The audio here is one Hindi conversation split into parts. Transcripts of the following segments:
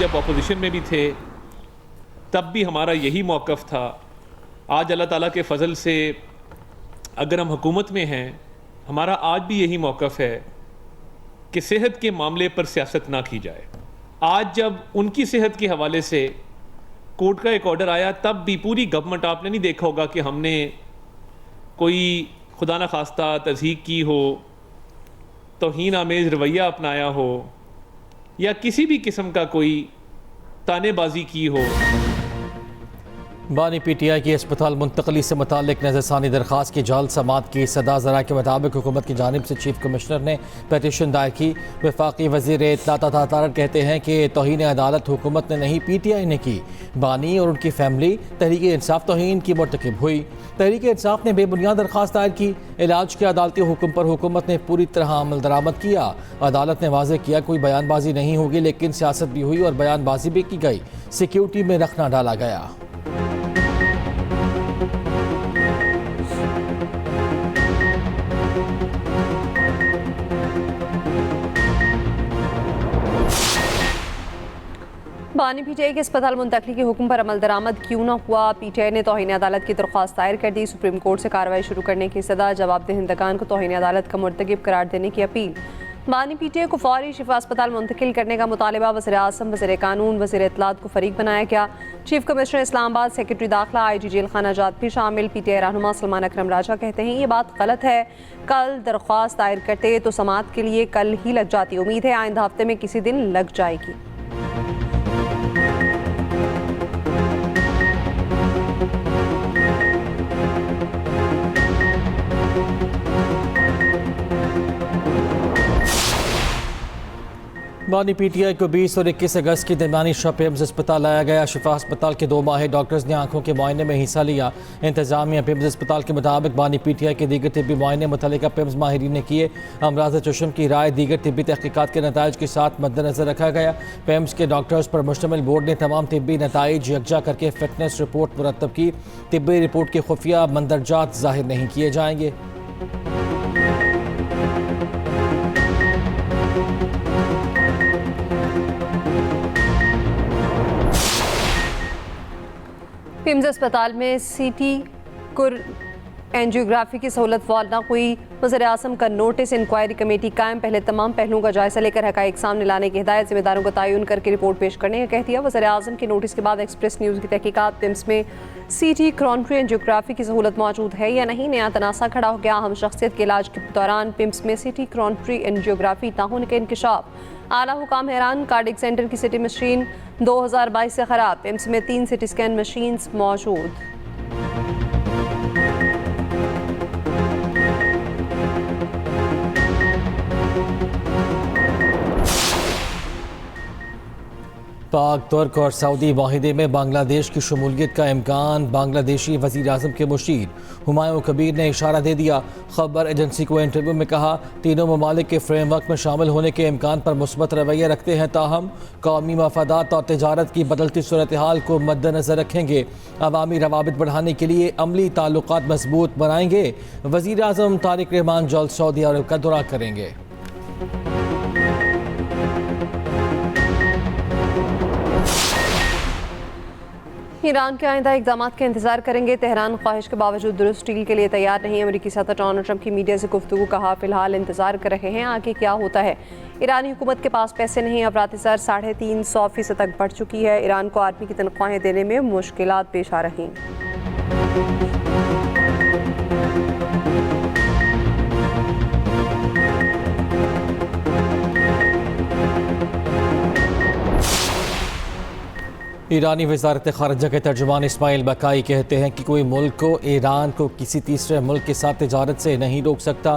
जब अपोजिशन में भी थे तब भी हमारा यही मौक़िफ़ था। आज अल्लाह ताला के फ़ज़ल से अगर हम हुकूमत में हैं, हमारा आज भी यही मौक़िफ़ है कि सेहत के मामले पर सियासत ना की जाए। आज जब उनकी सेहत के हवाले से कोर्ट का एक ऑर्डर आया, तब भी पूरी गवर्नमेंट, आपने नहीं देखा होगा कि हमने कोई खुदा न खास्ता तज़हीक की हो, तौहीन आमेज़ रवैया अपनाया हो या किसी भी किस्म का कोई तानेबाजी की हो। बानी पीटीआई की अस्पताल मुंतकली से मुतालिक नज़रसानी दरख्वास्त की जाल समात की सदा ज़रा के मुताबिक हुकूमत की जानिब से चीफ कमिश्नर ने पटिशन दायर की। वफाकी वज़ीर इत्तलात तारक कहते हैं कि तौहीन अदालत हुकूमत ने नहीं, पीटीआई ने की। बानी और उनकी फैमिली तहरीक इंसाफ तौहीन की मुर्तकिब हुई। तहरीक इंसाफ ने बेबुनियाद दरख्वास्त दायर की। इलाज के अदालती हुक्म पर हुकूमत ने पूरी तरह अमल दरामद किया। अदालत ने वाज़ेह किया कोई बयानबाजी नहीं होगी, लेकिन सियासत भी हुई और बयानबाजी भी की गई। सिक्योरिटी में रखना डाला गया। बानी पीटीआई के अस्पताल मुंतकली के हुक्म पर अमल दरामद क्यों न हुआ। पीटीआई ने तौहीन अदालत की दरख्वास्त दायर कर दी। सुप्रीम कोर्ट से कार्रवाई शुरू करने की सदा, जवाबदेहिंदगान को तौहीन अदालत का मुर्तकिब करार देने की अपील। बानी पीटीआई को फौरी शिफा अस्पताल मुंतकिल करने का मुतालबा। वज़ीर आज़म, वज़ीर कानून, वज़ीर इत्तलात को फरीक बनाया गया। चीफ कमिश्नर इस्लामाबाद, सेक्रेटरी दाखिला, IG जेल खाना जात भी शामिल। पीटीआई रहनुमा सलमान अकरम राजा कहते हैं ये बात गलत है। कल दरख्वास्त दायर करते तो समात के लिए कल ही लग जाती। उम्मीद है आइंदा हफ्ते में किसी दिन लग जाएगी। बानी पीटीआई को 20 और 21 अगस्त की दरमियानी शब पिम्स अस्पताल लाया गया। शिफा अस्पताल के 2 माहिर डॉक्टर्स ने आंखों के मुआयने में हिस्सा लिया। इंतजामिया पिम्स अस्पताल के मुताबिक बानी पीटीआई के दीगर तिब्बी मुआयने मुतल्लिका पिम्स माहिरीन ने किए। अमराज चशम की राय दीगर तिब्बी तहकीकात के नताइज के साथ मद्देनजर रखा गया। पिम्स के डॉक्टर्स पर मुश्तमिल बोर्ड ने तमाम तिब्बी नताइज यकजा करके फिटनेस रिपोर्ट मुरतब की। तिब्बी रिपोर्ट के खुफिया मंदरजात जाहिर नहीं किए जाएंगे। पिम्स अस्पताल में सीटी कुर एंजियोग्राफी की सहूलत वाल ना हुई। वज़ीर आज़म का नोटिस। इंक्वायरी कमेटी कायम, पहले तमाम पहलुओं का जायजा लेकर हक़ाइक़ सामने लाने की हिदायत। जिम्मेदारों का तयन करके रिपोर्ट पेश करने का कह दिया। वज़ीर आज़म के नोटिस के बाद एक्सप्रेस न्यूज़ की तहकीकात। पिम्स में सीटी कॉन्ट्री एंजियोग्राफी की सहूलत मौजूद है या नहीं, नया तनासा खड़ा हो गया। अहम शख्सियत के इलाज के दौरान पिम्स में सीटी कॉन्ट्री एंजियोग्राफी ना होने का इंकशाफ। आला हुकाम हैरान। कार्डिक सेंटर की सिटी मशीन 2022 से ख़राब। पिम्स में 3 सिटी स्कैन मशीन्स मौजूद। पाक, तुर्क और सऊदी माहिदे में बांग्लादेश की शमूलियत का इम्कान। बांग्लादेशी वज़ीर आज़म के मुशीर हुमायूं कबीर ने इशारा दे दिया। खबर एजेंसी को इंटरव्यू में कहा तीनों ममालिक के फ्रेमवर्क में शामिल होने के इम्कान पर मुस्बत रवैया रखते हैं, ताहम कौमी मफादात और तजारत की बदलती सूरत हाल को मद्देनज़र रखेंगे। अवामी रवाबित बढ़ाने के लिए अमली ताल्लुकात मजबूत बनाएंगे। वज़ीर आज़म तारिक रहमान जल्द सऊदी अरब का दौरा करेंगे। ईरान के आइंदा इक़दाम का इंतजार करेंगे। तेहरान ख्वाहिश के बावजूद दुरुस्त डील के लिए तैयार नहीं। अमेरिकी सदर डोनाल्ड ट्रंप की मीडिया से गुफ्तगू। कहा फिलहाल इंतजार कर रहे हैं, आगे क्या होता है। ईरानी हुकूमत के पास पैसे नहीं। अफराती ज़र 350% तक बढ़ चुकी है। ईरान को आर्मी की तनख्वाहें देने में मुश्किलात पेश आ रही। ईरानी वज़ारत ख़ारिजा के तर्जुमान इस्माइल बकाई कहते हैं कि कोई मुल्क को ईरान को किसी तीसरे मुल्क के साथ तिजारत से नहीं रोक सकता।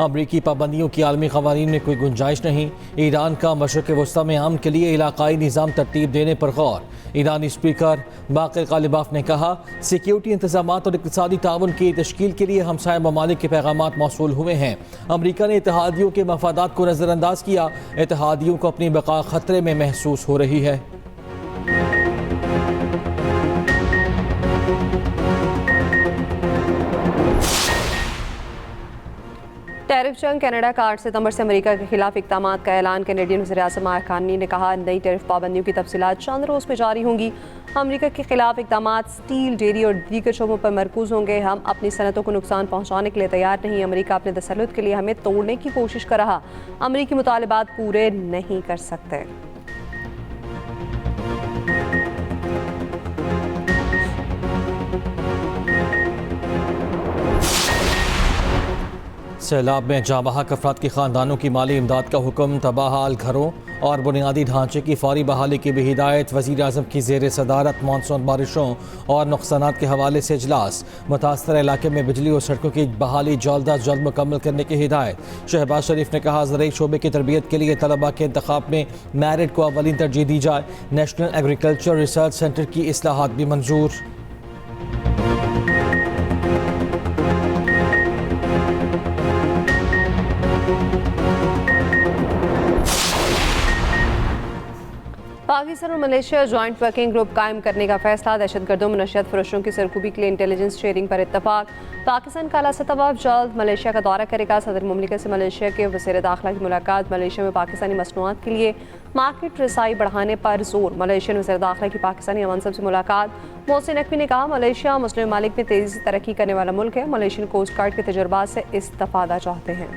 अमरीकी पाबंदियों की आलमी क़वानीन में कोई गुंजाइश नहीं। ईरान का मशरक़ वस्ता में अमन के लिए इलाक़ाई निज़ाम तरतीब देने पर गौर। ईरानी स्पीकर बाक़िर ग़ालिबाफ ने कहा सिक्योरिटी इंतज़ामात और इक़्तिसादी ताउन की तश्कील के लिए हमसाया ममालिक के पैगामात मौसूल हुए हैं। अमरीका ने इत्तेहादियों के मफादात को नज़रअंदाज किया। इत्तेहादियों को अपनी बका ख़तरे में महसूस हो रही है। टैरिफ जंग कनाडा का 8 सितंबर से अमेरिका के खिलाफ इक़दाम का ऐलान। कैनेडियन वज़ीर-ए-आज़म मार्क कार्नी ने कहा, नई टैरिफ पाबंदियों की तफसीलात चंद रोज़ में जारी होंगी। अमेरिका के खिलाफ इक़दाम स्टील, डेयरी और दीगर शोबों पर मरकूज होंगे। हम अपनी सनतों को नुकसान पहुँचाने के लिए तैयार नहीं। अमेरिका अपने तसल्लुत के लिए हमें तोड़ने की कोशिश कर रहा। अमेरिकी मुतालबात पूरे नहीं कर सकते। सैलाब में जाँ बहक अफराद के ख़ानदानों की माली इमदाद का हुक्म। तबाहाल घरों और बुनियादी ढांचे की फौरी बहाली की भी हिदायत। वज़ीर-ए-आज़म की ज़ेर सदारत मानसून बारिशों और नुकसानात के हवाले से इजलास। मुतासर इलाके में बिजली और सड़कों की बहाली जल्द अज जल्द मुकम्मल करने की हिदायत। शहबाज शरीफ ने कहा, ज़रूरी शोबे की तरबियत के लिए तलबा के इंतखाब में मैरिट को अवलीन तरजीह दी जाए। नेशनल एग्रीकल्चर रिसर्च सेंटर की इस्लाहात भी मंजूर। पाकिस्तान और मलेशिया जॉइंट वर्किंग ग्रुप कायम करने का फैसला। दहशतगर्दों मनशियात फरोशों की सरकूबी के लिए इंटेलिजेंस शेयरिंग पर इत्तफाक। पाकिस्तान का आला सतह वफ़द जल्द मलेशिया का दौरा करेगा। सदर मुमलिकत से मलेशिया के वज़ीर दाखिला की मुलाकात। मलेशिया में पाकिस्तानी मसनूआत के लिए मार्केट रसाई बढ़ाने पर जोर। मलेशियन वज़ीर दाखिला की पाकिस्तानी मनसब से मुलाकात। मोहसिन नकवी ने कहा, मलेशिया मुस्लिम मालिक में तेज़ी से तरक्की करने वाला मुल्क है। मलेशियन कोस्ट गार्ड के तजुर्बात से इस्तिफादा चाहते हैं।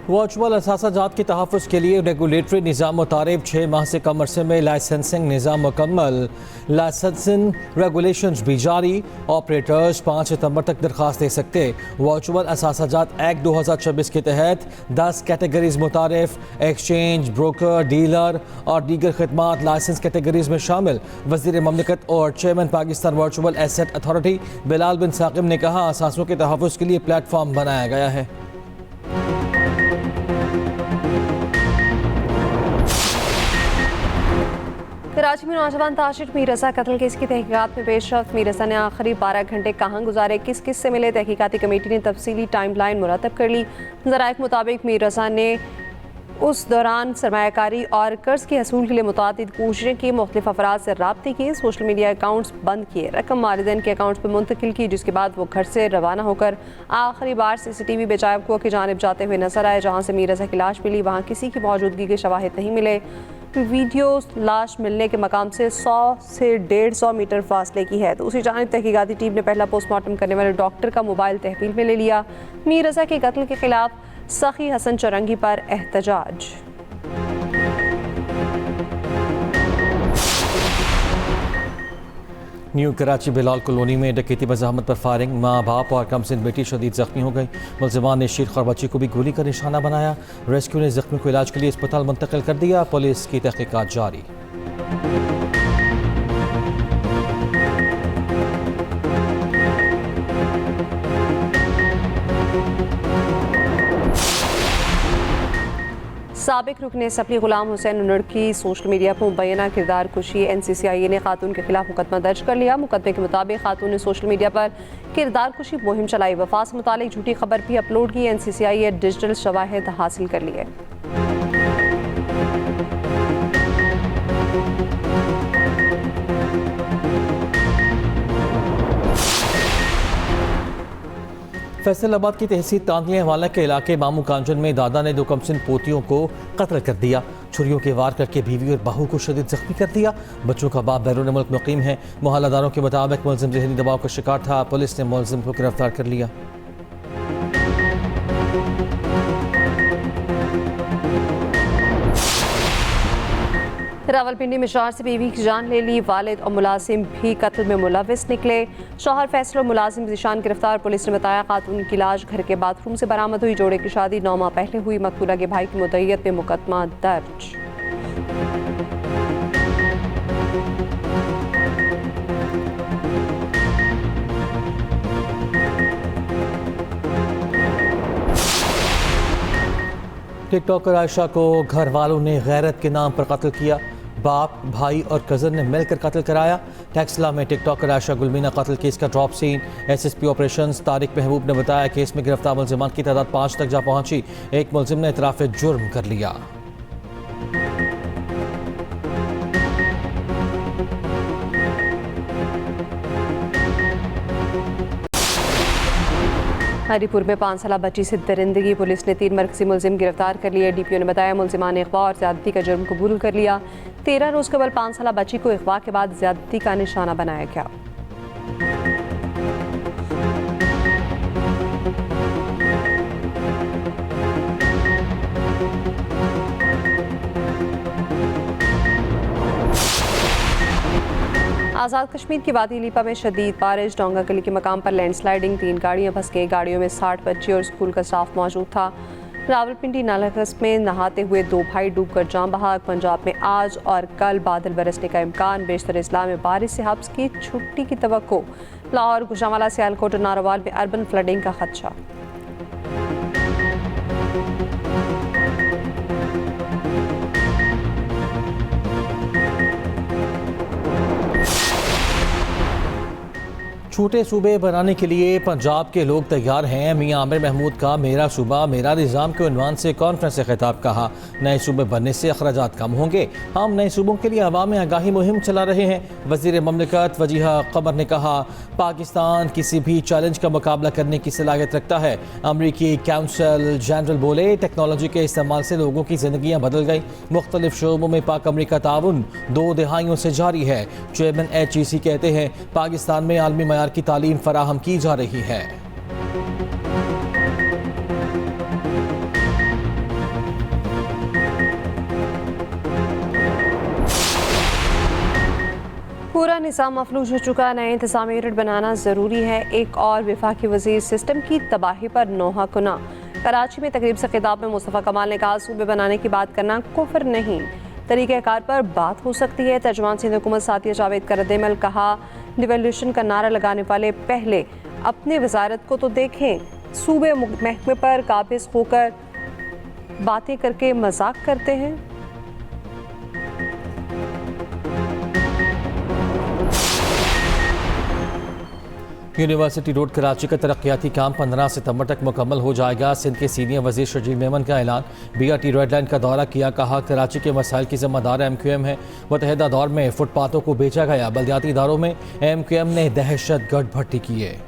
वर्चुअल असासाजात के तहफ़्फ़ुज़ के लिए रेगुलेटरी निज़ाम मुतारिब। 6 माह से कम अरसे में लाइसेंसिंग निज़ाम मुकम्मल। लाइसेंसिंग रेगुलेशंस भी जारी। ऑपरेटर्स 5 सितंबर तक दरख्वास्त दे सकते। वर्चुअल असासाजात एक्ट 2026 के तहत 10 कैटेगरीज मुतारिफ। एक्सचेंज, ब्रोकर, डीलर और दीगर खदमात लाइसेंस कैटेगरीज में शामिल। वज़ीर ममलिकत और chairman Pakistan virtual asset authority Bilal bin Saqib ने कहा, असासों के तहफ़्फ़ुज़ के लिए प्लेटफॉर्म बनाया गया है। कराची में नौजवान ताशिर मीर रज़ा कत्ल केस की तहकीकात में पेशरफ्त। मीर रज़ा ने आखिरी 12 घंटे कहाँ गुजारे, किस किस से मिले, तहकीकाती कमेटी ने तफसीली टाइम लाइन मुरतब कर ली। ज़राए के मुताबिक मीर रज़ा ने उस दौरान सरमायाकारी और कर्ज के हसूल के लिए मुतादिद कोशिशें की। मुख्तलिफ अफराद से रब्ते किए, सोशल मीडिया अकाउंट्स बंद किए, रकम वालिदैन के अकाउंट्स पर मुंतकिल की, जिसके बाद वो घर से रवाना होकर आखिरी बार CCTV बेजायब कुआं की जानिब जाते हुए नजर आए, जहाँ से मीर रज़ा की लाश मिली। वहाँ किसी की मौजूदगी के शवाहिद नहीं मिले। वीडियो लाश मिलने के मकाम से 100 से 150 मीटर फासले की है। दूसरी जानिब तहकीकाती टीम ने पहला पोस्टमार्टम करने वाले डॉक्टर का मोबाइल तहवील में ले लिया। मीर रज़ा के कत्ल के खिलाफ सखी हसन चौरंगी पर एहतजाज। न्यू कराची बिलाल कॉलोनी में डकैती मज़ाहमत पर फायरिंग। माँ बाप और कमसिन बेटी शदीद जख्मी हो गई। मुलजिमान ने शीख और बच्ची को भी गोली का निशाना बनाया। रेस्क्यू ने जख्मी को इलाज के लिए अस्पताल मुंतकिल कर दिया। पुलिस की तहकीकात जारी। साबिक रुकन असम्बली गुलाम हुसैन उन्नड़ की सोशल मीडिया पर मुबैना किरदार कुशी। NCCIA ने खातून के खिलाफ मुकदमा दर्ज कर लिया। मुकदमे के मुताबिक खातून ने सोशल मीडिया पर किरदार कुशी मुहिम चलाई। वफात से मुतालिक झूठी खबर भी अपलोड की। NCCIA डिजिटल शवाहिद हासिल कर लिए। फैसलाबाद की तहसील तांदलिया हवाला के इलाके मामू कांचन में दादा ने 2 कमसिन पोतियों को कत्ल कर दिया। छुरियों के वार करके बीवी और बहू को शदीद जख्मी कर दिया। बच्चों का बाप बैरून मुल्क मुकीम है। मोहल्लादारों के मुताबिक मुलजिम जहनी दबाव का शिकार था। पुलिस ने मुलजिम को गिरफ्तार कर लिया। रावलपिंडी में शौहर से बीवी की जान ले ली। वालिद और मुलाजिम भी कत्ल में मुलविस निकले। शौहर फैसल और मुलाजिम ज़ीशान गिरफ्तार। पुलिस ने बताया, खातून की लाश घर के बाथरूम से बरामद हुई। जोड़े की शादी 9 माह पहले हुई। मकतूला के भाई की मुद्दईयत में मुकदमा दर्ज। टिकटॉकर आयशा को घर वालों ने गैरत के नाम पर कत्ल किया। बाप, भाई और कज़न ने मिलकर कत्ल कराया। टैक्सला में टिकटॉकर आयशा गुलमीना कत्ल केस का drop scene. SSP operations Tariq Mehboob ने बताया केस में गिरफ्तार मुलजिमान की तादाद 5 तक जा पहुंची। एक मुलजिम ने इतराफ़ जुर्म कर लिया। हरीपुर में 5 साल बच्ची से दरिंदगी, पुलिस ने 3 मरकजी मुलजिम गिरफ्तार कर लिए। DPO ने बताया मुलजिमान ने अगवा और ज्यादती का जुर्म कबूल कर लिया। 13 रोज कबल 5 साल बच्ची को अगवा के बाद ज्यादती का निशाना बनाया गया। आज़ाद कश्मीर की वादी लीपा में शदीद बारिश, डोंगा गली के मकाम पर लैंडस्लाइडिंग, 3 गाड़ियां फंस गई। गाड़ियों में 60 बच्चे और स्कूल का स्टाफ मौजूद था। रावलपिंडी नालागस में नहाते हुए 2 भाई डूबकर जान बहाक। पंजाब में आज और कल बादल बरसने का इम्कान, बेशतर अजला में बारिश से हब्स की छुट्टी की तवक्को। लाहौर, गुजरांवाला, सियालकोट और नारोवाल में अर्बन फ्लडिंग का खदशा। छोटे सूबे बनाने के लिए पंजाब के लोग तैयार हैं। मियां आमिर महमूद का मेरा सूबा मेरा निज़ाम के उन्वान से कॉन्फ्रेंस से खिताब। कहा नए सूबे बनने से अखराजात कम होंगे, हम नए सूबों के लिए अवाम में आगाही मुहिम चला रहे हैं। वज़ीर ममलिकत वजीहा कमर ने कहा पाकिस्तान किसी भी चैलेंज का मुकाबला करने की सलाहियत रखता है। अमरीकी काउंसिल जनरल बोले टेक्नोलॉजी के इस्तेमाल से लोगों की जिंदगियाँ बदल गई। मुख्तलिफ शोबों में पाक अमरीका ताउन 2 दहाइयों से जारी है। चेयरमैन HEC कहते हैं पाकिस्तान में आलमी मयार की तालीम फराहम की जा रही है। पूरा निज़ाम मफलूज हो चुका, नए इंतज़ामी यूनिट बनाना ज़रूरी है। एक और वफाकी वज़ीर सिस्टम की तबाही पर नोहा कुना। कराची में तकरीब से खिताब में मुस्तफ़ा कमाल ने कहा सूबे बनाने की बात करना कुफ्र नहीं, तरीक़ेकार पर बात हो सकती है। तर्जुमान सिंध हुकूमत साथिया जावेद का रद्द-ए-अमल, कहा डिवोल्यूशन का नारा लगाने वाले पहले अपने वजारत को तो देखें, सूबे महकमे पर काबिज होकर बातें करके मजाक करते हैं। यूनिवर्सिटी रोड कराची का तरक्याती काम 15 सितंबर तक मुकम्मल हो जाएगा। सिंध के सीनियर वजीर शर्जील मेमन का ऐलान। BRT रेड लाइन का दौरा किया, कहा कराची के मसाइल की जिम्मेदार MQM है। मुतहदा दौर में फुटपाथों को बेचा गया, बल्दियाती इदारों में MQM ने दहशत गर्द भट्टी किए।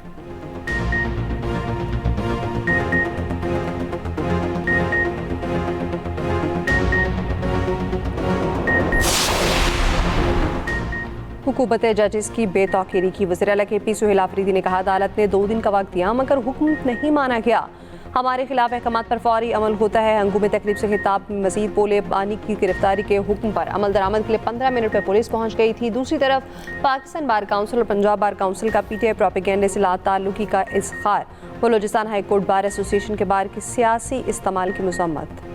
हुकूमत जजेस की बेतौकीरी की, वज़ीर आला KP सुहेल आफरीदी ने कहा अदालत ने 2 दिन का वक्त दिया मगर हुक्म नहीं माना गया। हमारे खिलाफ अहकामात पर फौरी अमल होता है। हंगू में तकरीब से खिताब में मजीद बोले पानी की गिरफ्तारी के हुक्म पर अमल दरामद के लिए 15 मिनट में पुलिस पहुंच गई थी। दूसरी तरफ पाकिस्तान बार काउंसिल और पंजाब बार काउंसिल का PTI प्रोपेगेंडे से लाताल्लुकी का इज़हार। Balochistan high court bar association के बार की सियासी इस्तेमाल की मज़म्मत।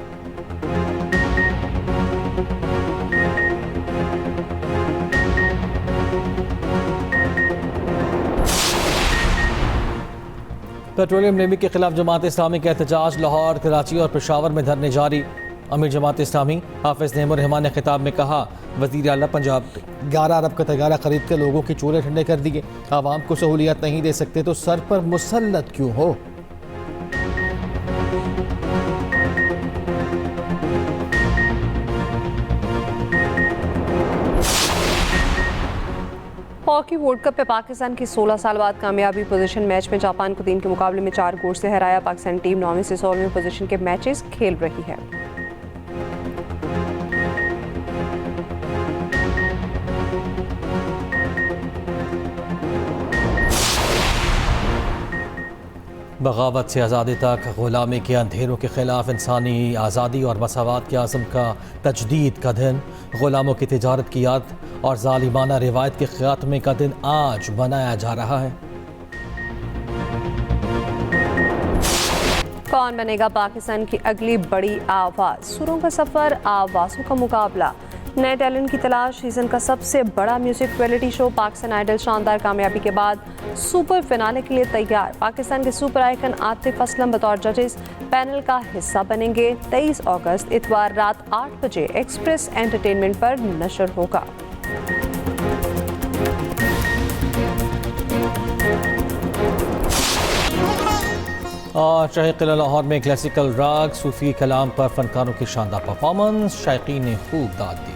पेट्रोलियम लेवी के खिलाफ जमात इस्लामी का एहतजाज। लाहौर, कराची और पेशावर में धरने जारी। अमीर जमात इस्लामी हाफिज नेमुर रहमान ने खिताब में कहा वज़ीर आला पंजाब 11 अरब का तैयारा खरीद कर लोगों के चूल्हे ठंडे कर दिए। आवाम को सहूलियत नहीं दे सकते तो सर पर मुसल्लत क्यों हो। हॉकी वर्ल्ड कप में पाकिस्तान की 16 साल बाद कामयाबी पोजीशन। मैच में जापान को 3 के मुकाबले में 4 गोल से हराया। पाकिस्तान टीम 9वीं से 16वीं पोजीशन के मैचेस खेल रही है। बगावत से आज़ादी तक, ग़ुलामी के अंधेरों के ख़िलाफ़ इंसानी आज़ादी और मसावत के आज़म का तजदीद का दिन। ग़ुलामों की तिजारत की याद और ज़ालिमाना रिवायत के ख़ात्मे का दिन आज मनाया जा रहा है। कौन बनेगा पाकिस्तान की अगली बड़ी आवाज़? सुरों का सफ़र, आवाज़ों का मुकाबला। नए टैलेंट की तलाश सीजन का सबसे बड़ा music reality show Pakistan idol शानदार कामयाबी के बाद सुपर फिनाले के लिए तैयार। पाकिस्तान के सुपर आइकन आतिफ असलम बतौर जजेस पैनल का हिस्सा बनेंगे। 23 अगस्त इतवार रात 8 बजे एक्सप्रेस एंटरटेनमेंट पर नशर होगा। और शाही किला लाहौर में क्लासिकल राग सूफी कलाम पर फनकारों की शानदार परफॉर्मेंस, शायकीन ने खूब दाद दी।